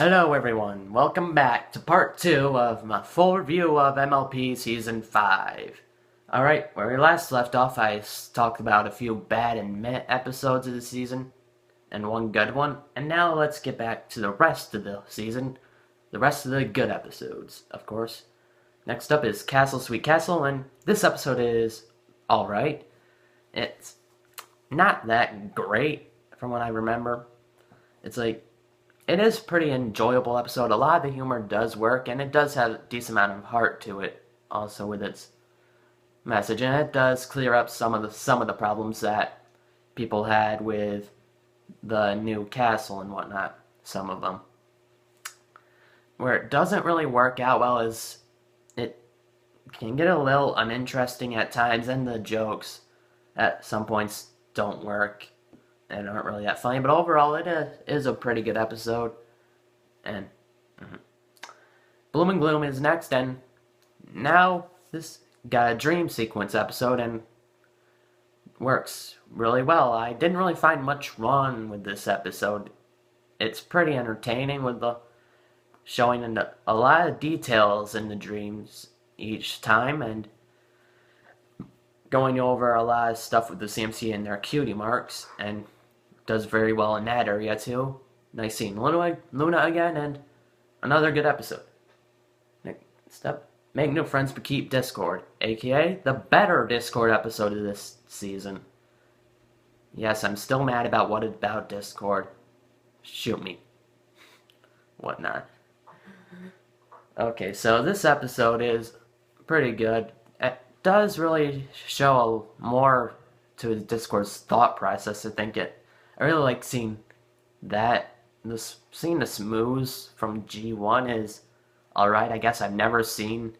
Hello everyone, welcome back to part 2 of my full review of MLP Season 5. Alright, where we last left off I talked about a few bad and meh episodes of the season, and one good one, and now let's get back to the rest of the season, the rest of the good episodes, of course. Next up is Castle Sweet Castle, and this episode is alright. It's not that great from what I remember. It is a pretty enjoyable episode. A lot of the humor does work, and it does have a decent amount of heart to it, also with its message, and it does clear up some of the problems that people had with the new castle and whatnot. Some of them, where it doesn't really work out well, is it can get a little uninteresting at times, and the jokes at some points don't work and aren't really that funny, but overall it is a pretty good episode. And Bloom and Gloom is next, and now this got a dream sequence episode and works really well. I didn't really find much wrong with this episode. It's pretty entertaining with the showing a lot of details in the dreams each time, and going over a lot of stuff with the CMC and their cutie marks, and does very well in that area too. Nice seeing Luna again, and another good episode. Next up, make new friends but keep Discord, aka the better Discord episode of this season. Yes, I'm still mad about what about Discord. Shoot me. Whatnot. Okay, so this episode is pretty good. It does really show more to Discord's thought process. I really like seeing that. Seeing the smooths from G1 is alright. I guess I've never seen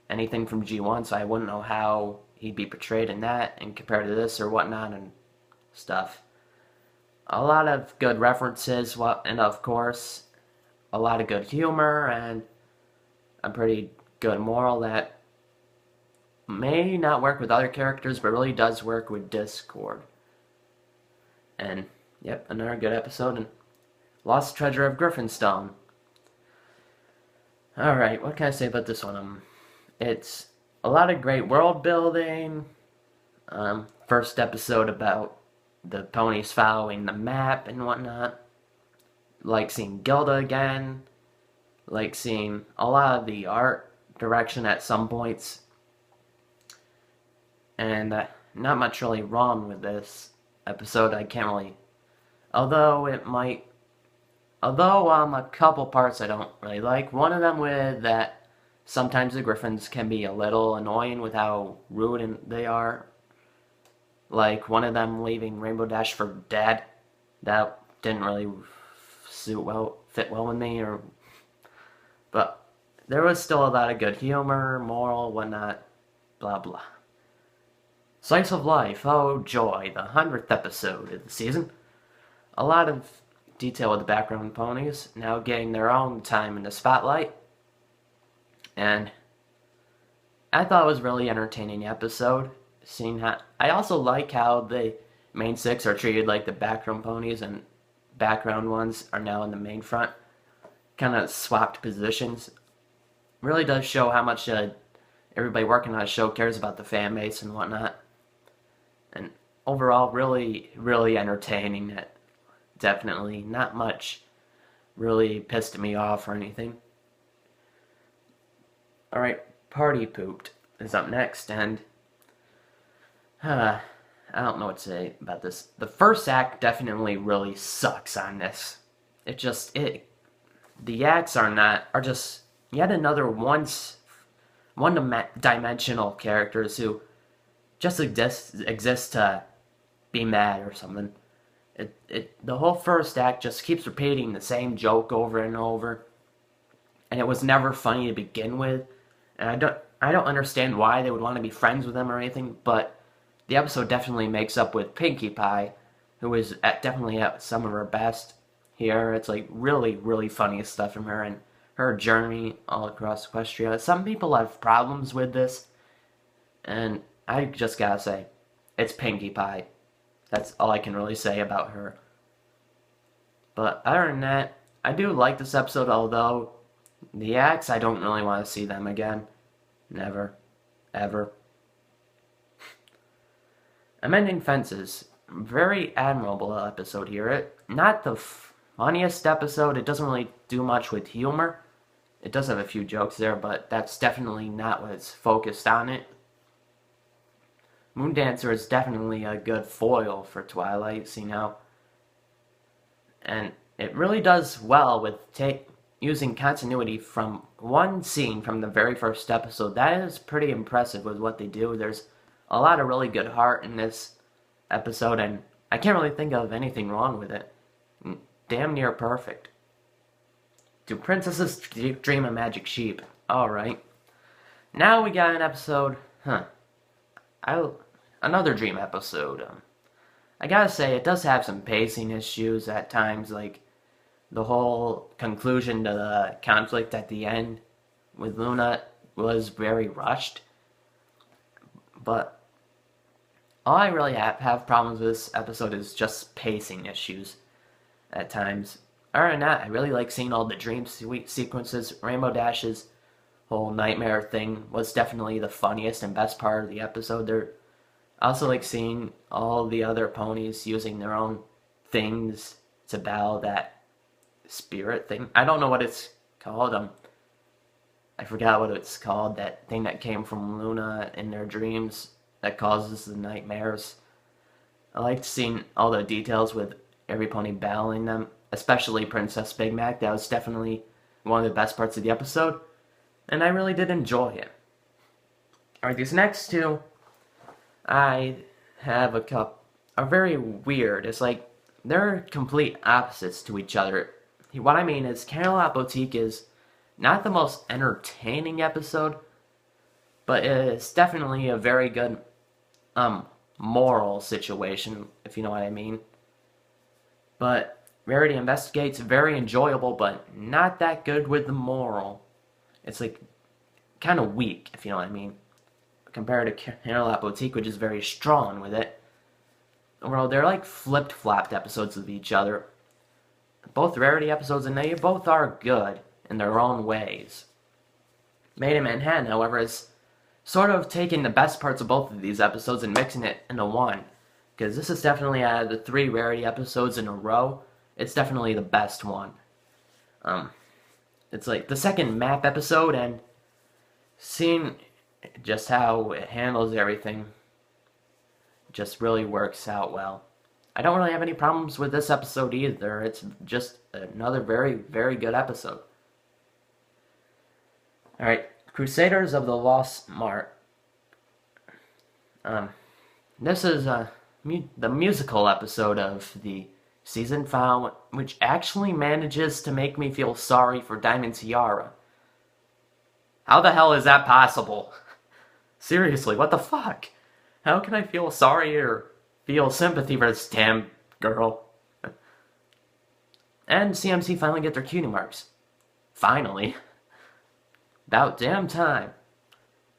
anything from G1, so I wouldn't know how he'd be portrayed in that and compared to this or whatnot and stuff. A lot of good references, and of course, a lot of good humor and a pretty good moral that may not work with other characters, but really does work with Discord. And, yep, another good episode, and Lost Treasure of Griffinstone. Alright, what can I say about this one? It's a lot of great world building. First episode about the ponies following the map and whatnot. Like seeing Gilda again. Like seeing a lot of the art direction at some points. And not much really wrong with this episode. I can't really, although a couple parts I don't really like. One of them with that sometimes the Griffins can be a little annoying with how rude they are. Like one of them leaving Rainbow Dash for dead. That didn't really fit well with me. But there was still a lot of good humor, moral, whatnot, blah blah. Slice of Life, oh joy, the 100th episode of the season. A lot of detail with the background ponies, now getting their own time in the spotlight. And I thought it was a really entertaining episode. I also like how the main six are treated like the background ponies, and background ones are now in the main front. Kind of swapped positions. Really does show how much everybody working on the show cares about the fan base and whatnot. And overall, really, really entertaining. Definitely not much really pissed me off or anything. Alright, Party Pooped is up next, and I don't know what to say about this. The first act definitely really sucks on this. The acts are just yet another one-dimensional characters who just exist to be mad or something. The whole first act just keeps repeating the same joke over and over, and it was never funny to begin with. And I don't understand why they would want to be friends with him or anything. But the episode definitely makes up with Pinkie Pie, who is definitely at some of her best here. It's like really, really funny stuff from her and her journey all across Equestria. Some people have problems with this, and I just gotta say, it's Pinkie Pie. That's all I can really say about her. But other than that, I do like this episode, although the acts, I don't really want to see them again. Never. Ever. Amending Fences. Very admirable episode here. Not the funniest episode. It doesn't really do much with humor. It does have a few jokes there, but that's definitely not what's focused on it. Moondancer is definitely a good foil for Twilight, see now. And it really does well with using continuity from one scene from the very first episode. That is pretty impressive with what they do. There's a lot of really good heart in this episode, and I can't really think of anything wrong with it. Damn near perfect. To Princess's Dream of Magic Sheep. Alright. Now we got an episode, another dream episode. I gotta say, it does have some pacing issues at times, like the whole conclusion to the conflict at the end with Luna was very rushed. But all I really have problems with this episode is just pacing issues at times. Other than that, I really like seeing all the dream sequences. Rainbow Dash's whole nightmare thing was definitely the funniest and best part of the episode. I also like seeing all the other ponies using their own things to battle that spirit thing. I don't know what it's called. I forgot what it's called. That thing that came from Luna in their dreams that causes the nightmares. I liked seeing all the details with every pony battling them, especially Princess Big Mac. That was definitely one of the best parts of the episode, and I really did enjoy it. Alright, these next two, I have are very weird. It's like they're complete opposites to each other. What I mean is, Camelot Boutique is not the most entertaining episode, but it's definitely a very good moral situation, if you know what I mean. But Rarity Investigates, very enjoyable, but not that good with the moral. It's like kind of weak, if you know what I mean, compared to Camelot Boutique, which is very strong with it. Well, they're like flipped-flopped episodes of each other. Both Rarity episodes, and they both are good in their own ways. Made in Manhattan, however, is sort of taking the best parts of both of these episodes and mixing it into one. Because this is definitely, out of the 3 Rarity episodes in a row, it's definitely the best one. It's like the second map episode, and seeing just how it handles everything just really works out well. I don't really have any problems with this episode either. It's just another very, very good episode. Alright, Crusaders of the Lost Mart. This is the musical episode of the season finale, which actually manages to make me feel sorry for Diamond Tiara. How the hell is that possible? Seriously, what the fuck? How can I feel sorry or feel sympathy for this damn girl? And CMC finally get their cutie marks. Finally. About damn time.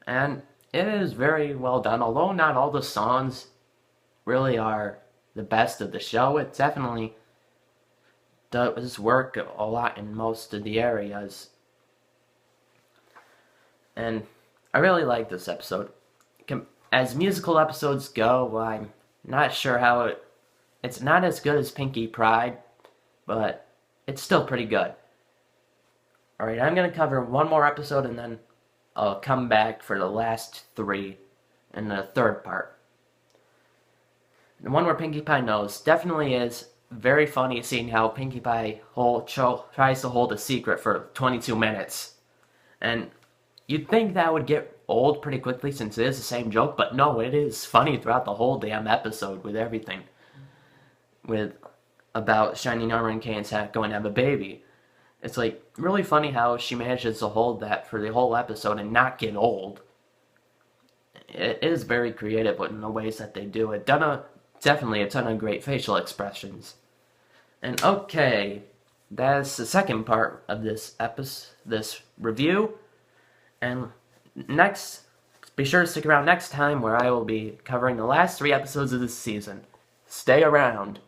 And it is very well done, although not all the songs really are the best of the show. It definitely does work a lot in most of the areas. And I really like this episode. As musical episodes go, I'm not sure how it's not as good as Pinkie Pride, but it's still pretty good. Alright, I'm going to cover one more episode and then I'll come back for the last 3 in the third part. The one where Pinkie Pie knows definitely is very funny, seeing how Pinkie Pie tries to hold a secret for 22 minutes. And you'd think that would get old pretty quickly since it is the same joke, but no, it is funny throughout the whole damn episode with everything. About Shining Armor and Kane's hat going to have a baby. It's like really funny how she manages to hold that for the whole episode and not get old. It is very creative in the ways that they do it. Definitely a ton of great facial expressions. And okay, that's the second part of this review. And next, be sure to stick around next time where I will be covering the last 3 episodes of this season. Stay around.